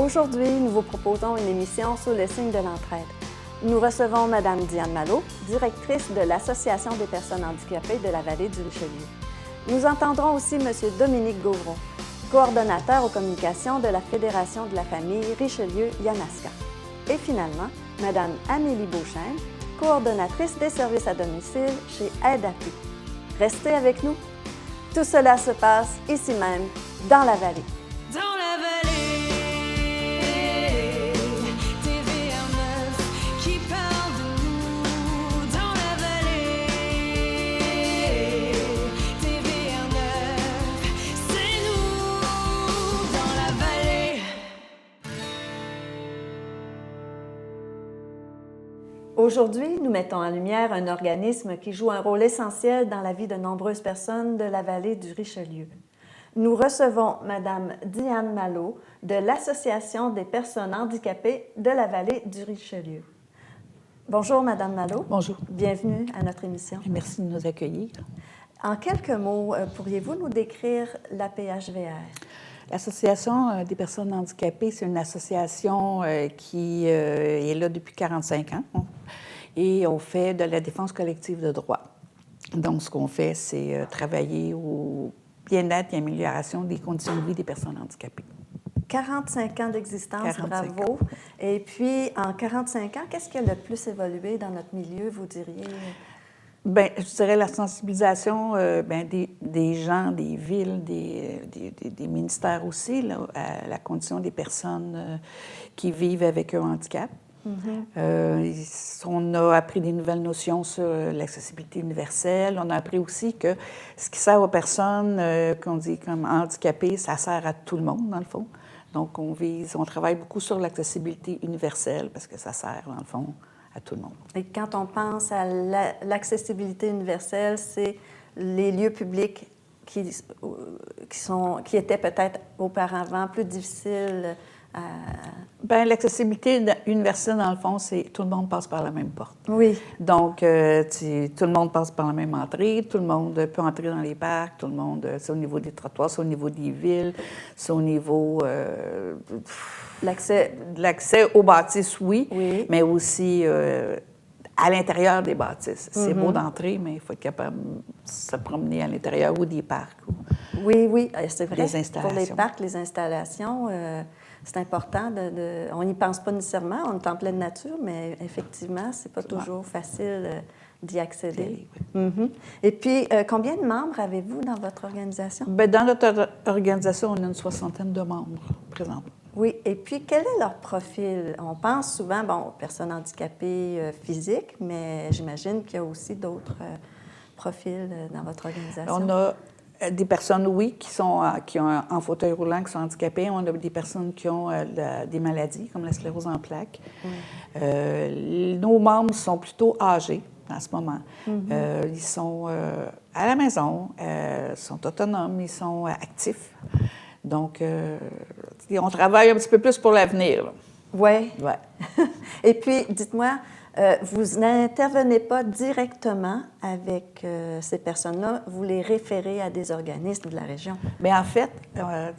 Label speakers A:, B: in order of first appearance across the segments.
A: Aujourd'hui, nous vous proposons une émission sous le signe de l'entraide. Nous recevons Mme Diane Malo, directrice de l'Association des personnes handicapées de la vallée du Richelieu. Nous entendrons aussi M. Dominique Gauvron, coordonnateur aux communications de la Fédération de la famille Richelieu-Yamaska. Et finalement, Mme Amélie Beauchesne, coordonnatrice des services à domicile chez Aide à tout. Restez avec nous. Tout cela se passe ici même, dans la vallée.
B: Dans la vallée, TVA9 qui parle de nous. Dans la vallée, TVA9, c'est nous. Dans la vallée.
A: Aujourd'hui, nous mettons en lumière un organisme qui joue un rôle essentiel dans la vie de nombreuses personnes de la vallée du Richelieu. Nous recevons Mme Diane Malo de l'Association des personnes handicapées de la vallée du Richelieu. Bonjour, Mme Malo.
C: Bonjour.
A: Bienvenue à notre émission.
C: Merci de nous accueillir.
A: En quelques mots, pourriez-vous nous décrire l'APHVR?
C: L'Association des personnes handicapées, c'est une association qui est là depuis 45 ans et on fait de la défense collective de droit. Donc, ce qu'on fait, c'est travailler au bien-être et amélioration des conditions de vie des personnes handicapées.
A: 45 ans d'existence,
C: 45
A: bravo.
C: ans.
A: Et puis, en 45 ans, qu'est-ce qui a le plus évolué dans notre milieu, vous diriez?
C: Bien, je dirais la sensibilisation des gens, des villes, des ministères aussi, là, à la condition des personnes qui vivent avec un handicap. On a appris des nouvelles notions sur l'accessibilité universelle. On a appris aussi que ce qui sert aux personnes qu'on dit comme handicapées, ça sert à tout le monde, dans le fond. Donc, on travaille beaucoup sur l'accessibilité universelle parce que ça sert, dans le fond, à tout le monde.
A: Et quand on pense à l'accessibilité universelle, c'est les lieux publics qui étaient peut-être auparavant plus difficiles à...
C: Bien, l'accessibilité universelle, dans le fond, c'est tout le monde passe par la même porte.
A: Oui.
C: Donc, tout le monde passe par la même entrée, tout le monde peut entrer dans les parcs, tout le monde, c'est au niveau des trottoirs, c'est au niveau des villes, c'est au niveau... L'accès aux bâtisses, oui, mais aussi à l'intérieur des bâtisses. C'est beau d'entrer, mais il faut être capable de se promener à l'intérieur ou des parcs.
A: Oui, c'est vrai.
C: Les installations.
A: Pour les parcs, les installations, c'est important. On n'y pense pas nécessairement, on est en pleine nature, mais effectivement, c'est pas toujours facile d'y accéder. Et puis, combien de membres avez-vous dans votre organisation?
C: Bien, dans notre organisation, on a une 60aine de membres présentement.
A: Oui, et puis quel est leur profil? On pense souvent, aux personnes handicapées physiques, mais j'imagine qu'il y a aussi d'autres profils dans votre organisation.
C: On a des personnes, oui, qui ont en fauteuil roulant, qui sont handicapées. On a des personnes qui ont des maladies, comme la sclérose en plaques. Nos membres sont plutôt âgés en ce moment. Ils sont à la maison, sont autonomes, ils sont actifs. Donc, on travaille un petit peu plus pour l'avenir.
A: Oui.
C: Ouais.
A: Et puis, dites-moi, vous n'intervenez pas directement avec ces personnes-là, vous les référez à des organismes de la région?
C: Bien, en fait,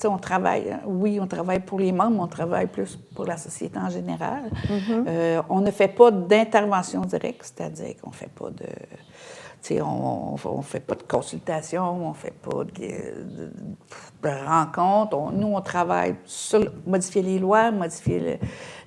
C: on travaille, on travaille pour les membres, on travaille plus pour la société en général. On ne fait pas d'intervention directe, c'est-à-dire qu'on ne fait pas de... on fait pas de consultation, on ne fait pas de rencontres. Nous, on travaille sur modifier les lois, modifier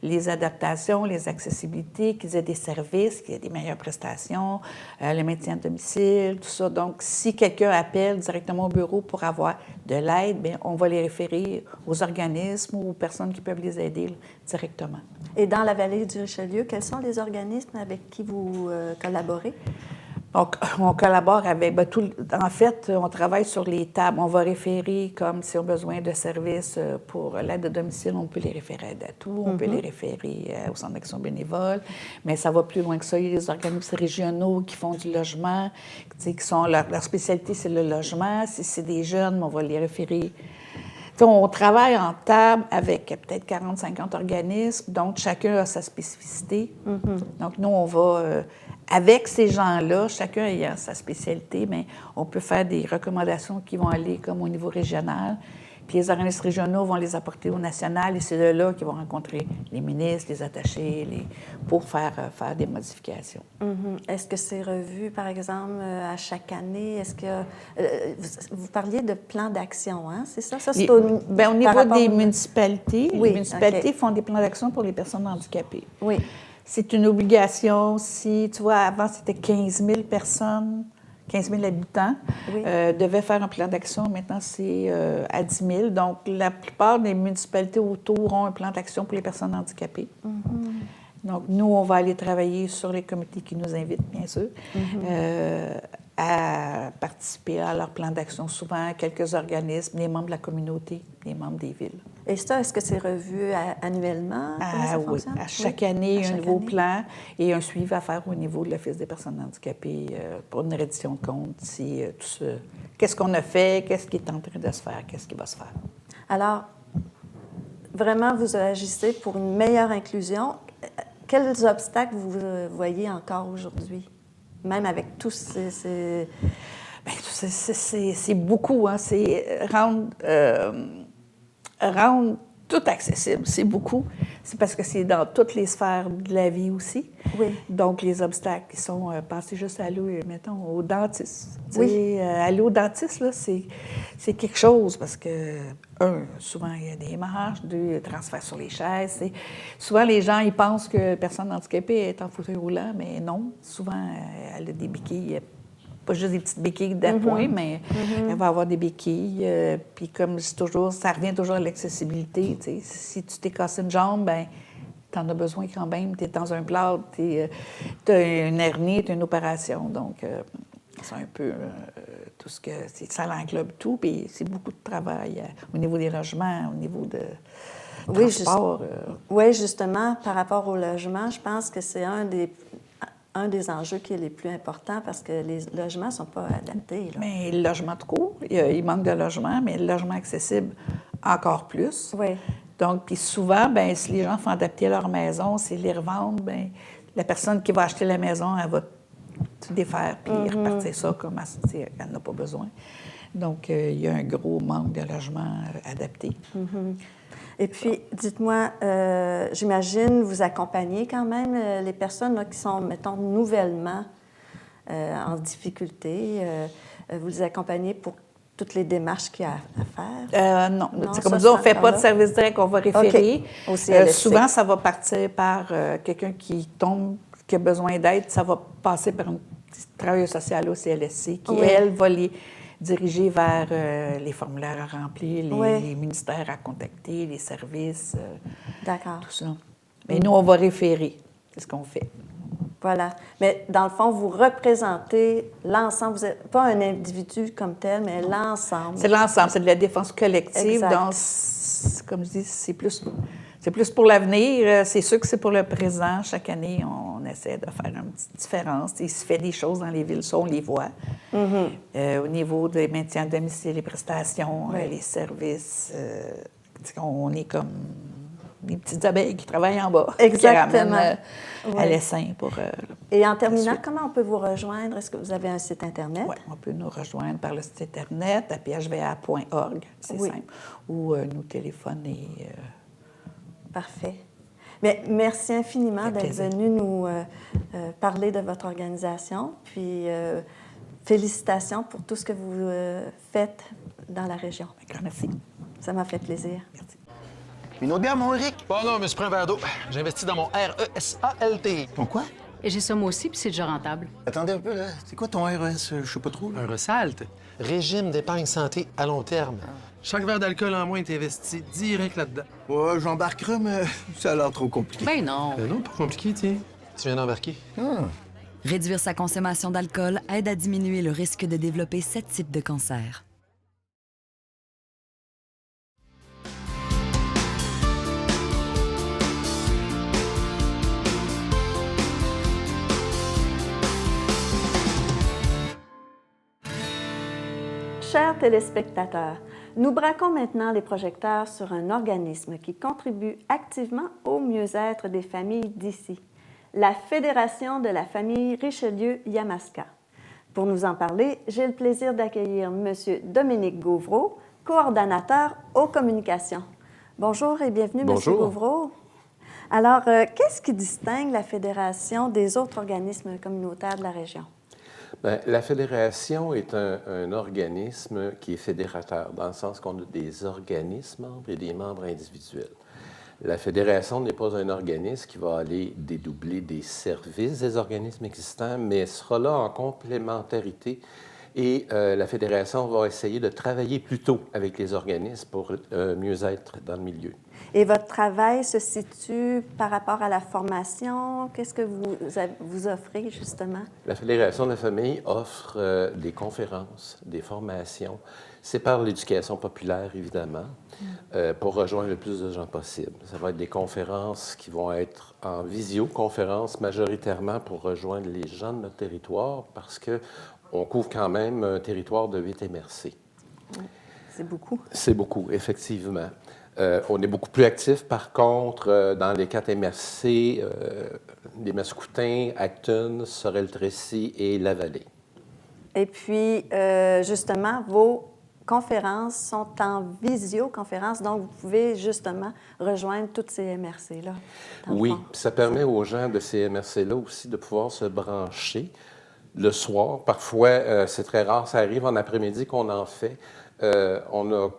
C: les adaptations, les accessibilités, qu'ils aient des services, qu'il y ait des meilleures prestations, le maintien de domicile, tout ça. Donc, si quelqu'un appelle directement au bureau pour avoir de l'aide, bien, on va les référer aux organismes ou aux personnes qui peuvent les aider là, directement.
A: Et dans la vallée du Richelieu, quels sont les organismes avec qui vous collaborez?
C: Donc, on collabore avec... en fait, on travaille sur les tables. On va référer, comme si on a besoin de services pour l'aide à domicile, on peut les référer à Aide à tout, on peut les référer au Centre d'action bénévole, mais ça va plus loin que ça. Il y a des organismes régionaux qui font du logement, qui sont leur spécialité, c'est le logement. Si c'est des jeunes, on va les référer... On travaille en table avec peut-être 40-50 organismes, donc chacun a sa spécificité. Donc, nous, on va... avec ces gens-là, chacun ayant sa spécialité, mais on peut faire des recommandations qui vont aller comme au niveau régional. Puis les organismes régionaux vont les apporter au national et c'est de là qu'ils vont rencontrer les ministres, les attachés, pour faire des modifications.
A: Est-ce que c'est revu, par exemple, à chaque année? Est-ce que vous parliez de plan d'action, hein? C'est ça? Ça, c'est
C: Au niveau des municipalités,
A: Oui,
C: les municipalités
A: OK.
C: font des plans d'action pour les personnes handicapées.
A: Oui.
C: C'est une obligation. Si, tu vois, avant, c'était 15 000 personnes, 15 000 habitants,
A: Oui.
C: devaient faire un plan d'action. Maintenant, c'est à 10 000. Donc, la plupart des municipalités autour ont un plan d'action pour les personnes handicapées. Donc, nous, on va aller travailler sur les comités qui nous invitent, bien sûr, à participer à leur plan d'action. Souvent, quelques organismes, les membres de la communauté, les membres des villes.
A: Et ça, est-ce que c'est revu annuellement? Comment ça
C: Oui,
A: fonctionne?
C: à chaque année, il y a un
A: chaque
C: nouveau
A: année.
C: plan et un suivi à faire au niveau de l'Office des personnes handicapées pour une reddition de compte. Qu'est-ce qu'on a fait, qu'est-ce qui est en train de se faire, qu'est-ce qui va se faire.
A: Alors, vraiment, vous agissez pour une meilleure inclusion. Quels obstacles vous voyez encore aujourd'hui, même avec tous ces...
C: Bien, c'est beaucoup, hein. C'est rendre tout accessible, c'est beaucoup. C'est parce que c'est dans toutes les sphères de la vie aussi.
A: Oui.
C: Donc, les obstacles qui sont passés juste à aller, mettons, au dentiste.
A: Oui.
C: Tu sais, aller au dentiste, là, c'est quelque chose parce que, souvent, il y a des marches, transferts sur les chaises. Souvent, les gens, ils pensent que la personne handicapée est en fauteuil roulant, mais non. Souvent, elle a des béquilles. Pas juste des petites béquilles d'appoint, mais elle va avoir des béquilles. Puis comme je dis toujours, ça revient toujours à l'accessibilité. Tu sais. Si tu t'es cassé une jambe, bien, tu en as besoin quand même. Tu es dans un plâtre, tu as une hernie, tu as une opération. Donc, c'est un peu tout ce que... Ça l'englobe tout, puis c'est beaucoup de travail au niveau des logements, au niveau de transport.
A: Oui, justement, par rapport au logement, je pense que c'est un des enjeux qui est les plus importants parce que les logements ne sont pas adaptés. Là.
C: Mais le logement de court, il manque de logement, mais le logement accessible, encore plus.
A: Oui.
C: Donc, puis souvent, bien, si les gens font adapter leur maison, s'ils les revendent, bien, la personne qui va acheter la maison, elle va tout défaire puis repartir ça comme elle n'a pas besoin. Donc, il y a un gros manque de logement adapté.
A: Et puis, dites-moi, j'imagine vous accompagnez quand même les personnes là, qui sont, mettons, nouvellement en difficulté. Vous les accompagnez pour toutes les démarches qu'il y a à faire?
C: Non.
A: Non,
C: Comme
A: ça,
C: je dis, on ne
A: c'est
C: fait pas
A: encore
C: de
A: là.
C: service direct, on va référer.
A: OK. Au CLSC.
C: Souvent, ça va partir par quelqu'un qui tombe, qui a besoin d'aide. Ça va passer par une travailleuse sociale au CLSC qui, elle, va les diriger vers les formulaires à remplir, les ministères à contacter, les services,
A: D'accord.
C: tout ça. Mais nous, on va référer. C'est ce qu'on fait.
A: Voilà. Mais dans le fond, vous représentez l'ensemble. Vous n'êtes pas un individu comme tel, mais l'ensemble.
C: C'est l'ensemble, c'est de la défense collective.
A: Exact.
C: Donc, comme je dis, c'est plus pour l'avenir. C'est sûr que c'est pour le présent. Chaque année, on essaie de faire une petite différence. Il se fait des choses dans les villes, ça, on les voit. Au niveau des maintiens à domicile, les prestations, les services, on est comme des petites abeilles qui travaillent en bas.
A: Exactement.
C: Qui ramènent à l'essaim pour...
A: Et en terminant, comment on peut vous rejoindre? Est-ce que vous avez un site Internet?
C: Oui, on peut nous rejoindre par le site Internet, phva.org, c'est simple, ou nous téléphoner.
A: Parfait. Mais merci infiniment d'être
C: plaisir.
A: venu nous parler de votre organisation. Puis, félicitations pour tout ce que vous faites dans la région.
C: Un grand merci.
A: Ça m'a fait plaisir.
C: Merci.
D: Une autre bière, mon Eric?
E: Bon, non, mais je prends un verre d'eau. J'investis dans mon RESALT.
D: Ton quoi?
F: Et j'ai ça moi aussi, puis c'est déjà rentable.
D: Attendez un peu, là. C'est quoi ton RES? Je sais pas trop, là.
E: Un RESALT? Régime d'épargne santé à long terme. Chaque verre d'alcool en moins est investi direct là-dedans.
D: Ouais, j'embarquerai, mais ça a l'air trop compliqué.
F: Ben non.
E: Non, pas compliqué, tiens. Tu viens d'embarquer.
G: Réduire sa consommation d'alcool aide à diminuer le risque de développer 7 types de cancers.
A: Chers téléspectateurs, nous braquons maintenant les projecteurs sur un organisme qui contribue activement au mieux-être des familles d'ici, la Fédération de la famille Richelieu-Yamaska. Pour nous en parler, j'ai le plaisir d'accueillir M. Dominique Gauvreau, coordonnateur aux communications. Bonjour et bienvenue,
H: Bonjour.
A: M. Bouvreau. Alors, qu'est-ce qui distingue la Fédération des autres organismes communautaires de la région?
H: Bien, la Fédération est un organisme qui est fédérateur, dans le sens qu'on a des organismes membres et des membres individuels. La Fédération n'est pas un organisme qui va aller dédoubler des services des organismes existants, mais sera là en complémentarité. Et la Fédération va essayer de travailler plutôt avec les organismes pour mieux être dans le milieu.
A: Et votre travail se situe par rapport à la formation? Qu'est-ce que vous offrez, justement?
H: La Fédération de la famille offre des conférences, des formations. C'est par l'éducation populaire, évidemment, pour rejoindre le plus de gens possible. Ça va être des conférences qui vont être en visioconférence majoritairement pour rejoindre les gens de notre territoire parce qu'on couvre quand même un territoire de 8 MRC.
A: Oui, c'est beaucoup.
H: C'est beaucoup, effectivement. On est beaucoup plus actif, par contre, dans les 4 MRC, les Mascoutins, Acton, Sorel-Tracy et Lavallée. Et
A: puis, justement, vos conférences sont en visioconférence, donc vous pouvez justement rejoindre toutes ces MRC-là.
H: Oui, ça permet aux gens de ces MRC-là aussi de pouvoir se brancher le soir. Parfois, c'est très rare, ça arrive en après-midi qu'on en fait. On a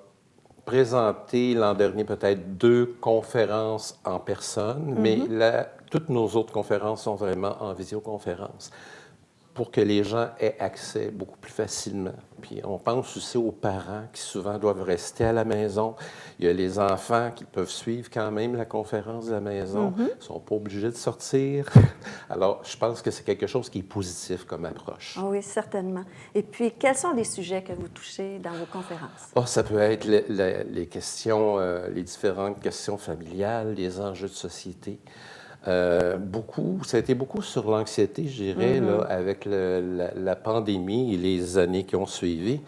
H: présenté l'an dernier peut-être 2 conférences en personne, mais toutes nos autres conférences sont vraiment en visioconférence pour que les gens aient accès beaucoup plus facilement. Puis on pense aussi aux parents qui souvent doivent rester à la maison. Il y a les enfants qui peuvent suivre quand même la conférence de la maison. Ils ne sont pas obligés de sortir. Alors, je pense que c'est quelque chose qui est positif comme approche.
A: Oh oui, certainement. Et puis, quels sont les sujets que vous touchez dans vos conférences?
H: Oh, ça peut être les questions, les différentes questions familiales, les enjeux de société. Ça a été beaucoup sur l'anxiété, je dirais, là, avec la pandémie et les années qui ont suivi.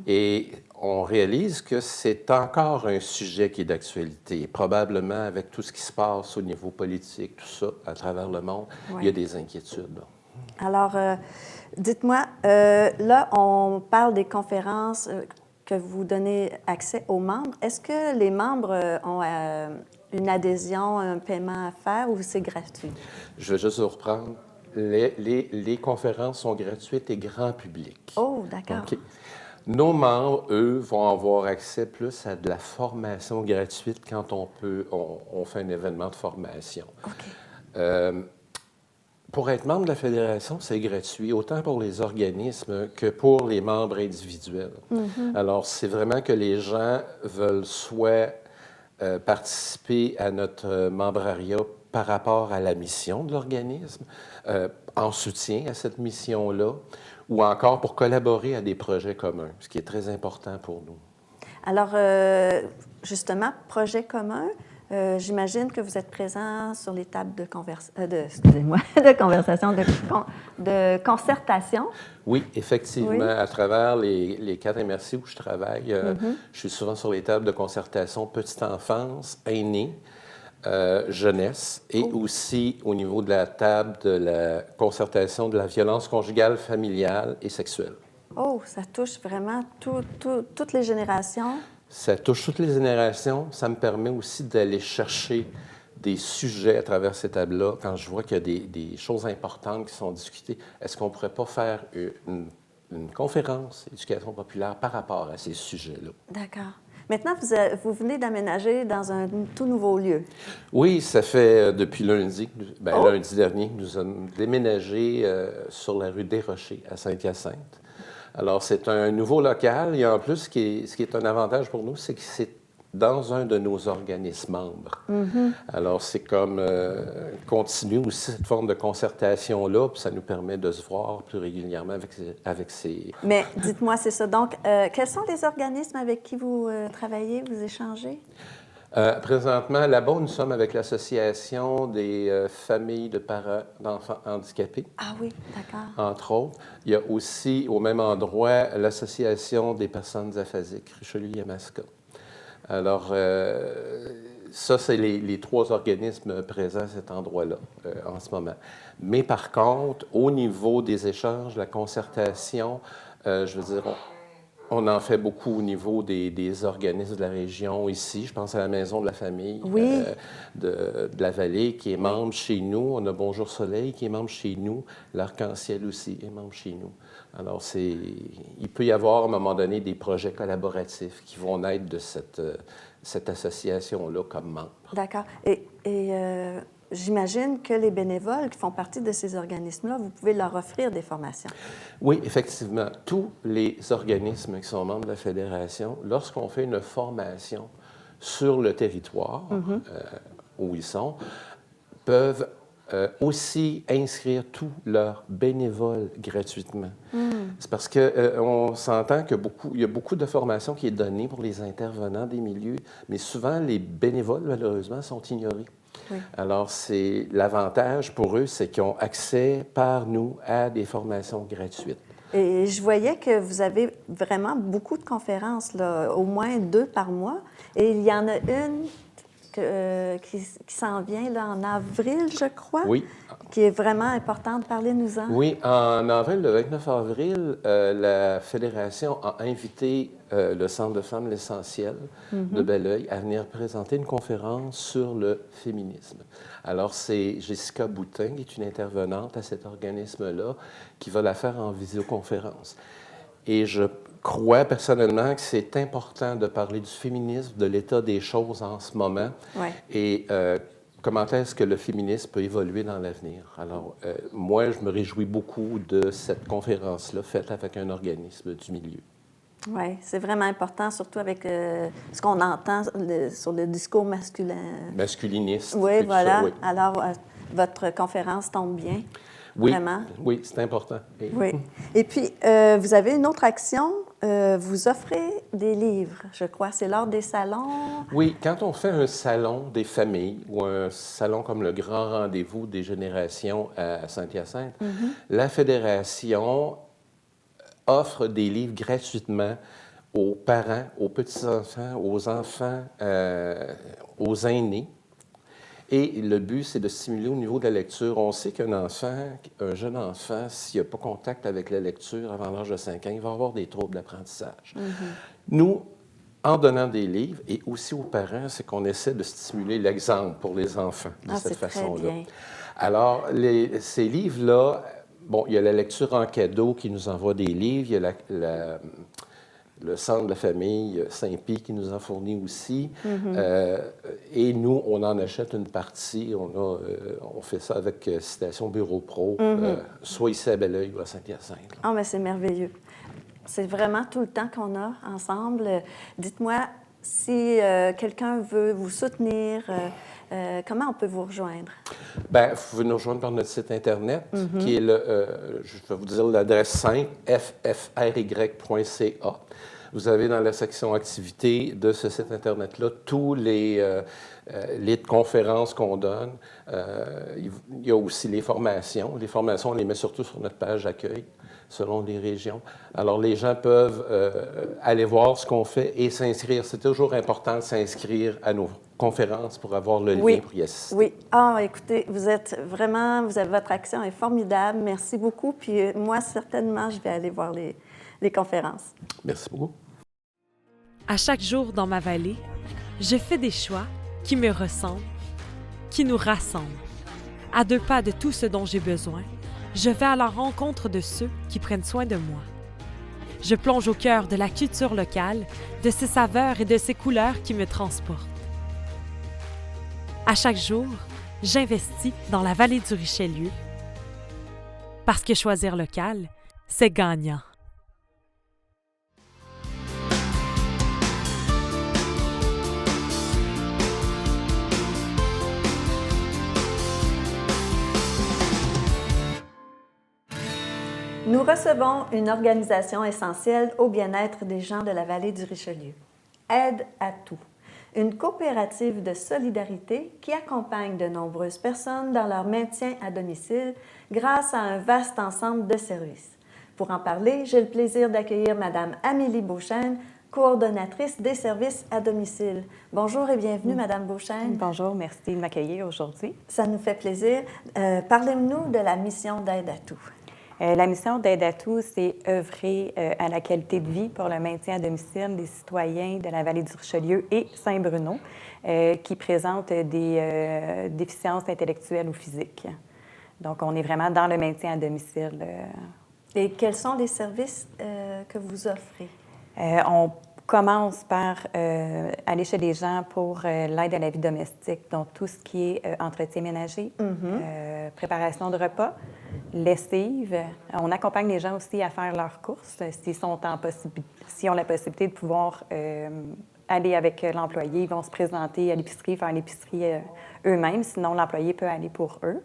H: Et on réalise que c'est encore un sujet qui est d'actualité. Probablement, avec tout ce qui se passe au niveau politique, tout ça, à travers le monde, il y a des inquiétudes. Là.
A: Alors, dites-moi, là, on parle des conférences que vous donnez accès aux membres. Est-ce que les membres ont une adhésion, un paiement à faire ou c'est gratuit?
H: Je vais juste vous reprendre. Les conférences sont gratuites et grand public.
A: Oh, d'accord.
H: Okay. Nos membres, eux, vont avoir accès plus à de la formation gratuite quand on fait un événement de formation.
A: OK.
H: Pour être membre de la Fédération, c'est gratuit, autant pour les organismes que pour les membres individuels. Alors, c'est vraiment que les gens veulent soit participer à notre membrariat par rapport à la mission de l'organisme, en soutien à cette mission-là, ou encore pour collaborer à des projets communs, ce qui est très important pour nous.
A: Alors, justement, projet commun, j'imagine que vous êtes présent sur les tables de conversation, de concertation.
H: Oui, effectivement.
A: Oui.
H: À travers les 4 MRC où je travaille, je suis souvent sur les tables de concertation petite enfance, aînés, jeunesse, et aussi au niveau de la table de la concertation de la violence conjugale, familiale et sexuelle.
A: Oh, ça touche vraiment toutes les générations.
H: Ça touche toutes les générations. Ça me permet aussi d'aller chercher des sujets à travers ces tables-là. Quand je vois qu'il y a des choses importantes qui sont discutées, est-ce qu'on ne pourrait pas faire une conférence éducation populaire par rapport à ces sujets-là? D'accord.
A: Maintenant, vous venez d'aménager dans un tout nouveau lieu.
H: Oui, ça fait depuis lundi dernier, que nous avons déménagé sur la rue des Rochers à Saint-Hyacinthe. Alors, c'est un nouveau local. Et en plus, ce qui est un avantage pour nous, c'est que c'est dans un de nos organismes membres. Alors, c'est comme continuer aussi cette forme de concertation-là, puis ça nous permet de se voir plus régulièrement avec ces...
A: Mais dites-moi, c'est ça. Donc, quels sont les organismes avec qui vous travaillez, vous échangez?
H: Présentement, là-bas, nous sommes avec l'Association des familles de parents d'enfants handicapés.
A: Ah oui, d'accord.
H: Entre autres. Il y a aussi, au même endroit, l'Association des personnes aphasiques, Richelieu-Yamaska. Alors, ça, c'est les 3 organismes présents à cet endroit-là en ce moment. Mais par contre, au niveau des échanges, la concertation, je veux dire, On en fait beaucoup au niveau des organismes de la région ici. Je pense à la Maison de la famille
A: Oui.
H: de la vallée qui est membre chez nous. On a Bonjour Soleil qui est membre chez nous. L'Arc-en-Ciel aussi est membre chez nous. Alors, il peut y avoir à un moment donné des projets collaboratifs qui vont naître de cette association-là comme membre.
A: D'accord. J'imagine que les bénévoles qui font partie de ces organismes-là, vous pouvez leur offrir des formations.
H: Oui, effectivement. Tous les organismes qui sont membres de la Fédération, lorsqu'on fait une formation sur le territoire où ils sont, peuvent aussi inscrire tous leurs bénévoles gratuitement. C'est parce qu'on s'entend qu'il y a beaucoup de formations qui est donnée pour les intervenants des milieux, mais souvent, les bénévoles, malheureusement, sont ignorés.
A: Oui.
H: Alors, l'avantage pour eux, c'est qu'ils ont accès par nous à des formations gratuites.
A: Et je voyais que vous avez vraiment beaucoup de conférences, là, au moins 2 par mois. Et il y en a une qui s'en vient là, en avril, je crois,
H: Oui.
A: qui est vraiment importante. Parlez-nous-en.
H: Oui, en avril, le 29 avril, la Fédération a invité le Centre de femmes L'Essentiel de Belleuil à venir présenter une conférence sur le féminisme. Alors, c'est Jessica Boutin, qui est une intervenante à cet organisme-là, qui va la faire en visioconférence. Et je crois personnellement que c'est important de parler du féminisme, de l'état des choses en ce moment.
A: Ouais.
H: Et comment est-ce que le féminisme peut évoluer dans l'avenir? Alors, moi, je me réjouis beaucoup de cette conférence-là faite avec un organisme du milieu.
A: Oui, c'est vraiment important, surtout avec ce qu'on entend sur le discours masculin.
H: Masculiniste.
A: Oui,
H: et tout
A: voilà.
H: ça, oui.
A: Alors, votre conférence tombe bien.
H: Oui,
A: Vraiment.
H: oui, c'est important. Et-
A: Oui. Et puis, vous avez une autre action. Vous offrez des livres, je crois. C'est lors des salons.
H: Oui, quand on fait un salon des familles ou un salon comme le Grand Rendez-vous des générations à Saint-Hyacinthe, la Fédération offre des livres gratuitement aux parents, aux petits-enfants, aux enfants, aux aînés. Et le but, c'est de stimuler au niveau de la lecture. On sait qu'un jeune enfant, s'il n'a pas contact avec la lecture avant l'âge de 5 ans, il va avoir des troubles d'apprentissage. Nous, en donnant des livres, et aussi aux parents, c'est qu'on essaie de stimuler l'exemple pour les enfants de cette
A: c'est très
H: façon-là.
A: bien.
H: Alors, ces livres-là, bon, il y a la lecture en cadeau qui nous envoie des livres, il y a le Centre de la famille Saint-Pie qui nous en fournit aussi. Et nous, on en achète une partie. On fait ça avec Citation Bureau Pro, soit ici à Belleuil ou à Saint-Hyacinthe.
A: Ah, mais c'est merveilleux. C'est vraiment tout le temps qu'on a ensemble. Dites-moi, si quelqu'un veut vous soutenir, comment on peut vous rejoindre?
H: Bien, vous pouvez nous rejoindre par notre site Internet, qui est je vais vous dire l'adresse simple, ffry.ca. Vous avez dans la section activités de ce site Internet-là tous les conférences qu'on donne. Il y a aussi les formations. Les formations, on les met surtout sur notre page accueil, selon les régions. Alors, les gens peuvent aller voir ce qu'on fait et s'inscrire. C'est toujours important de s'inscrire à nos conférences pour avoir le lien pour y assister.
A: Oui. Ah, écoutez, votre action est formidable. Merci beaucoup. Puis moi, certainement, je vais aller voir les conférences.
H: Merci beaucoup.
I: À chaque jour dans ma vallée, je fais des choix qui me ressemblent, qui nous rassemblent. À 2 pas de tout ce dont j'ai besoin, je vais à la rencontre de ceux qui prennent soin de moi. Je plonge au cœur de la culture locale, de ses saveurs et de ses couleurs qui me transportent. À chaque jour, j'investis dans la vallée du Richelieu parce que choisir local, c'est gagnant.
A: Nous recevons une organisation essentielle au bien-être des gens de la vallée du Richelieu. Aide à tout. Une coopérative de solidarité qui accompagne de nombreuses personnes dans leur maintien à domicile grâce à un vaste ensemble de services. Pour en parler, j'ai le plaisir d'accueillir Mme Amélie Beauchesne, coordonnatrice des services à domicile. Bonjour et bienvenue, Mme Beauchesne.
J: Bonjour, merci de m'accueillir aujourd'hui.
A: Ça nous fait plaisir. Parlez-nous de la mission d'Aide à tout. La mission d'Aide à tous, c'est œuvrer à la qualité de vie pour le maintien à domicile des citoyens de la vallée du Richelieu et Saint-Bruno qui présentent des déficiences intellectuelles ou physiques. Donc, on est vraiment dans le maintien à domicile.
J: Et quels sont les services que vous offrez?
A: On commence par aller chez les gens pour l'aide à la vie domestique, donc tout ce qui est entretien ménager, préparation de repas, lessive. On accompagne les gens aussi à faire leurs courses s'ils ont la possibilité de pouvoir aller avec l'employé. Ils vont se présenter à l'épicerie, faire l'épicerie eux-mêmes, sinon l'employé peut aller pour eux.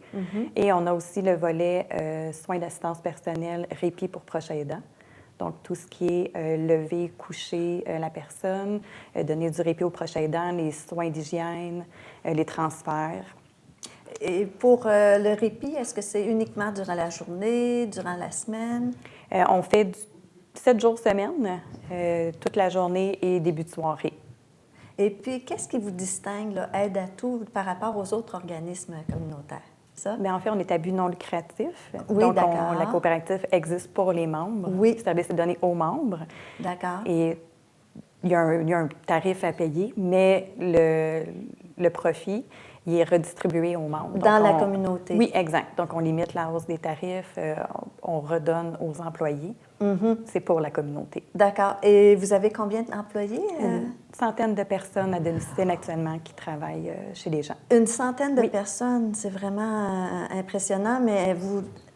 A: Et on a aussi le volet soins d'assistance personnelle, répit pour proches aidants. Donc, tout ce qui est lever, coucher la personne, donner du répit aux proches aidants, les soins d'hygiène, les transferts.
J: Et pour le répit, est-ce que c'est uniquement durant la journée, durant la semaine?
A: On fait 7 jours semaine, toute la journée et début de soirée.
J: Et puis, qu'est-ce qui vous distingue, là, Aide à tout, par rapport aux autres organismes communautaires? Ça?
A: Bien, en fait, on est à but non lucratif.
J: Oui,
A: donc,
J: d'accord.
A: la coopérative existe pour les membres.
J: Oui.
A: Le service est donné aux membres.
J: D'accord.
A: Et il y a un tarif à payer, mais le profit, il est redistribué aux membres.
J: Dans la communauté.
A: Oui, exact. Donc, on limite la hausse des tarifs, on redonne aux employés. C'est pour la communauté.
J: D'accord. Et vous avez combien d'employés?
A: Une centaine de personnes à domicile actuellement qui travaillent chez les gens.
J: Une centaine de personnes, c'est vraiment impressionnant, mais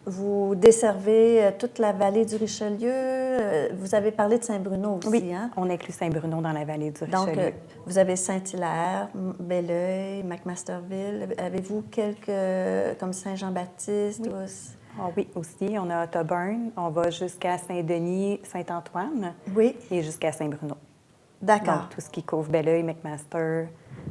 J: vous desservez toute la vallée du Richelieu. Vous avez parlé de Saint-Bruno aussi,
A: Oui,
J: hein?
A: on inclut Saint-Bruno dans la vallée du Richelieu.
J: Donc, vous avez Saint-Hilaire, Belleuil, McMasterville. Avez-vous quelques, comme Saint-Jean-Baptiste?
A: Oui. Oui, aussi. On a Autoburn. On va jusqu'à Saint-Denis, Saint-Antoine.
J: Oui.
A: Et jusqu'à Saint-Bruno.
J: D'accord.
A: Donc, tout ce qui couvre Belleuil, McMaster,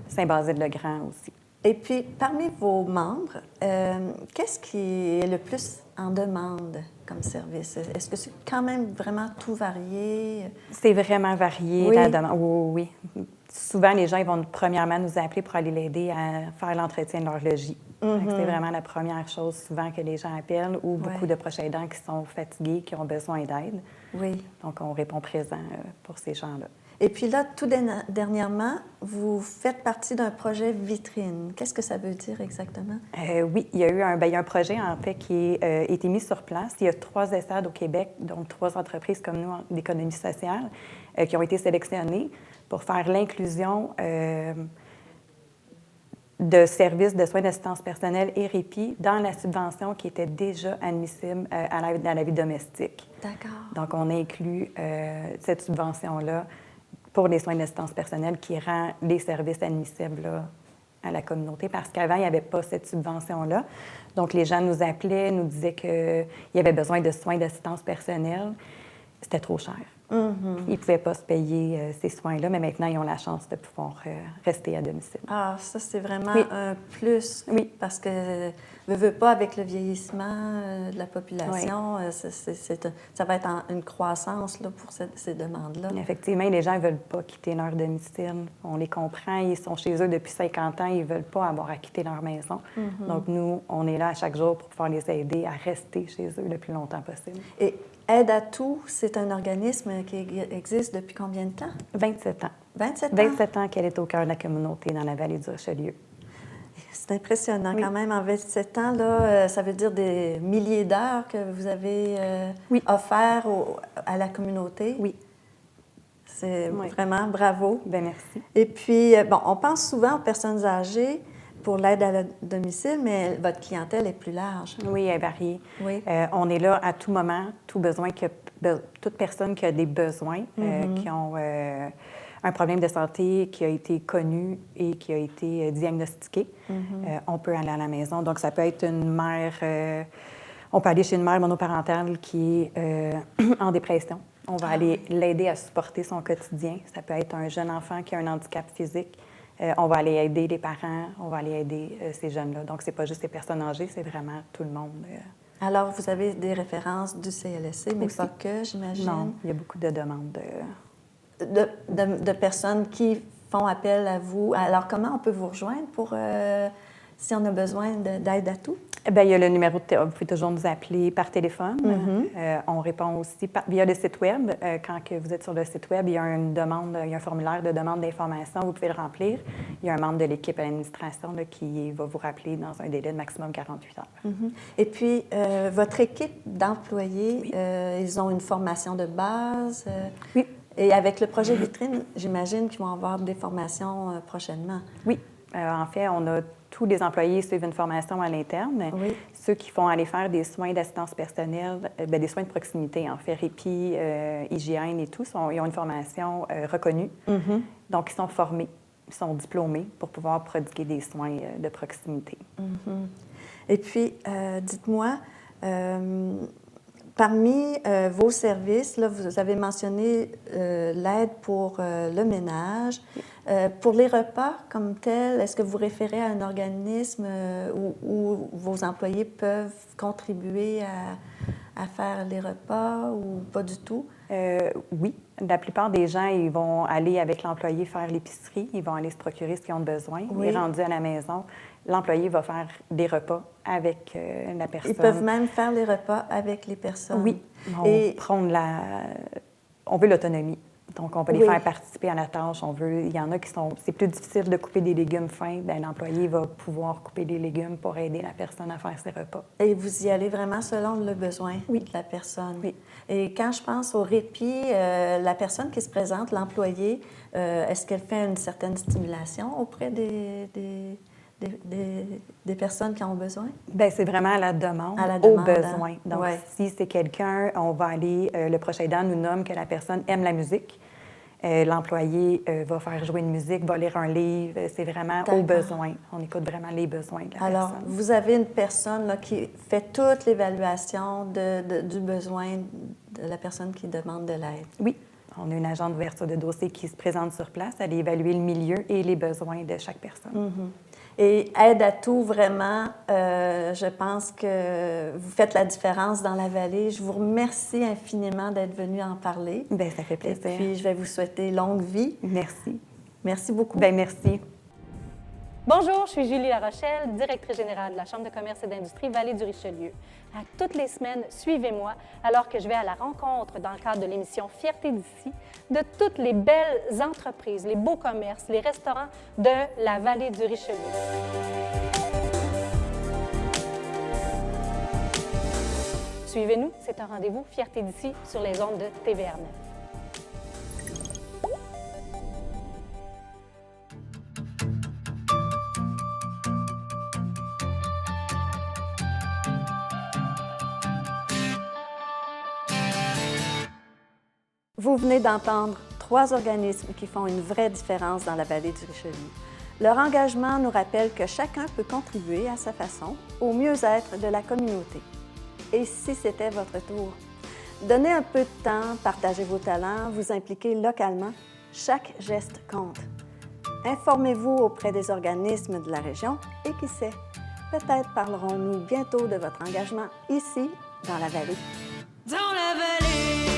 A: Saint-Basile-le-Grand aussi.
J: Et puis, parmi vos membres, qu'est-ce qui est le plus en demande comme service? Est-ce que c'est quand même vraiment tout varié?
A: C'est vraiment varié,
J: Oui.
A: la demande. Oui, oui. Souvent, les gens ils vont premièrement nous appeler pour aller l'aider à faire l'entretien de leur logis. C'est vraiment la première chose souvent que les gens appellent ou beaucoup de proches aidants qui sont fatigués, qui ont besoin d'aide.
J: Oui.
A: Donc, on répond présent pour ces gens-là.
J: Et puis là, tout dernièrement, vous faites partie d'un projet vitrine. Qu'est-ce que ça veut dire exactement?
A: Oui, il y a eu un projet, en fait, qui a été mis sur place. Il y a 3 ESSAD au Québec, donc 3 entreprises comme nous d'économie sociale, qui ont été sélectionnées pour faire l'inclusion de services de soins d'assistance personnelle et répit dans la subvention qui était déjà admissible à la vie domestique.
J: D'accord.
A: Donc, on a inclus cette subvention-là pour les soins d'assistance personnelle qui rend les services admissibles là, à la communauté parce qu'avant, il n'y avait pas cette subvention-là. Donc, les gens nous appelaient, nous disaient qu'il y avait besoin de soins d'assistance personnelle. C'était trop cher. Ils ne pouvaient pas se payer ces soins-là, mais maintenant, ils ont la chance de pouvoir rester à domicile.
J: Ah, ça, c'est vraiment
A: Oui.
J: un plus.
A: Oui.
J: Parce que, veut pas, avec le vieillissement de la population, ça va être une croissance là, pour ces demandes-là.
A: Effectivement, les gens ne veulent pas quitter leur domicile. On les comprend. Ils sont chez eux depuis 50 ans. Ils ne veulent pas avoir à quitter leur maison. Donc, nous, on est là à chaque jour pour pouvoir les aider à rester chez eux le plus longtemps possible.
J: Et Aide à tout, c'est un organisme qui existe depuis combien de temps?
A: 27 ans.
J: 27 ans?
A: 27 ans qu'elle est au cœur de la communauté dans la vallée du Richelieu.
J: C'est impressionnant
A: Oui.
J: quand même. En 27 ans, là, ça veut dire des milliers d'heures que vous avez
A: Oui.
J: offert à la communauté.
A: Oui.
J: C'est
A: Oui.
J: vraiment bravo.
A: Bien, merci.
J: Et puis, bon, on pense souvent aux personnes âgées pour l'aide à domicile, mais votre clientèle est plus large.
A: Oui, elle est variée.
J: Oui.
A: On est là à tout moment, toute personne qui a des besoins, qui ont un problème de santé qui a été connu et qui a été diagnostiqué, on peut aller à la maison. Donc, ça peut être une mère, on peut aller chez une mère monoparentale qui est en dépression. On va aller l'aider à supporter son quotidien. Ça peut être un jeune enfant qui a un handicap physique. On va aller aider les parents, on va aller aider ces jeunes-là. Donc, c'est pas juste les personnes âgées, c'est vraiment tout le monde.
J: Alors, vous avez des références du CLSC, mais
A: Aussi.
J: pas que, j'imagine.
A: Non, il y a beaucoup de demandes.
J: De personnes qui font appel à vous. Alors, comment on peut vous rejoindre pour si on a besoin d'aide à tout?
K: Bien, il y a le numéro vous pouvez toujours nous appeler par téléphone. On répond aussi via le site Web. Quand que vous êtes sur le site Web, il y a une demande, il y a un formulaire de demande d'information. Vous pouvez le remplir. Il y a un membre de l'équipe à l'administration là, qui va vous rappeler dans un délai de maximum 48 heures.
J: Et puis, votre équipe d'employés, ils ont une formation de base?
K: Oui.
J: Et avec le projet Vitrine, j'imagine qu'ils vont avoir des formations prochainement.
K: Oui. En fait, on a tous les employés suivent une formation à l'interne.
J: Oui.
K: Ceux qui font aller faire des soins d'assistance personnelle, des soins de proximité, en fait, répit, hygiène et tout, ils ont une formation reconnue. Donc, ils sont formés, ils sont diplômés pour pouvoir prodiguer des soins de proximité.
J: Et puis, dites-moi, parmi vos services, là, vous avez mentionné l'aide pour le ménage. Pour les repas comme tels, est-ce que vous référez à un organisme où vos employés peuvent contribuer à faire les repas ou pas du tout?
K: Oui. La plupart des gens, ils vont aller avec l'employé faire l'épicerie. Ils vont aller se procurer ce qu'ils ont besoin.
J: Oui.
K: Et rendu à la maison, l'employé va faire des repas avec la personne.
J: Ils peuvent même faire les repas avec les personnes.
K: Oui. On veut l'autonomie. Donc, on va les faire participer à la tâche. Il y en a qui sont... C'est plus difficile de couper des légumes fins. Bien, l'employé va pouvoir couper des légumes pour aider la personne à faire ses repas.
J: Et vous y allez vraiment selon le besoin de la personne.
K: Oui.
J: Et quand je pense au répit, la personne qui se présente, l'employé, est-ce qu'elle fait une certaine stimulation auprès des personnes qui ont besoin?
K: Bien, c'est vraiment à la demande,
J: aux
K: besoins. Donc, si c'est quelqu'un, on va aller... le prochain aidant nous nomme que la personne aime la musique. L'employé va faire jouer une musique, va lire un livre. C'est vraiment aux besoins. On écoute vraiment les besoins de la personne.
J: Alors, vous avez une personne là, qui fait toute l'évaluation du besoin de la personne qui demande de l'aide.
K: Oui. On a une agente d'ouverture de dossier qui se présente sur place, à évaluer le milieu et les besoins de chaque personne.
J: Et aide à tout, vraiment, je pense que vous faites la différence dans la vallée. Je vous remercie infiniment d'être venu en parler.
K: Bien, ça fait plaisir.
J: Et puis, je vais vous souhaiter longue vie.
K: Merci.
J: Merci beaucoup.
K: Bien, merci.
L: Bonjour, je suis Julie Larochelle, directrice générale de la Chambre de commerce et d'industrie Vallée du Richelieu. À toutes les semaines, suivez-moi alors que je vais à la rencontre, dans le cadre de l'émission Fierté d'ici, de toutes les belles entreprises, les beaux commerces, les restaurants de la Vallée du Richelieu. Suivez-nous, c'est un rendez-vous Fierté d'ici sur les ondes de TVR9.
J: Vous venez d'entendre 3 organismes qui font une vraie différence dans la vallée du Richelieu. Leur engagement nous rappelle que chacun peut contribuer à sa façon au mieux-être de la communauté. Et si c'était votre tour? Donnez un peu de temps, partagez vos talents, vous impliquez localement. Chaque geste compte. Informez-vous auprès des organismes de la région et qui sait, peut-être parlerons-nous bientôt de votre engagement ici, dans la vallée.
B: Dans la vallée.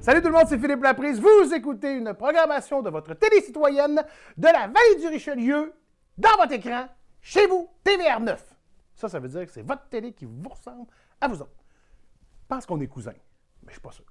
M: Salut tout le monde, c'est Philippe Laprise. Vous écoutez une programmation de votre télé citoyenne de la Vallée du Richelieu dans votre écran, chez vous, TVR9. Ça veut dire que c'est votre télé qui vous ressemble à vous autres. Je pense qu'on est cousins, mais je suis pas sûr.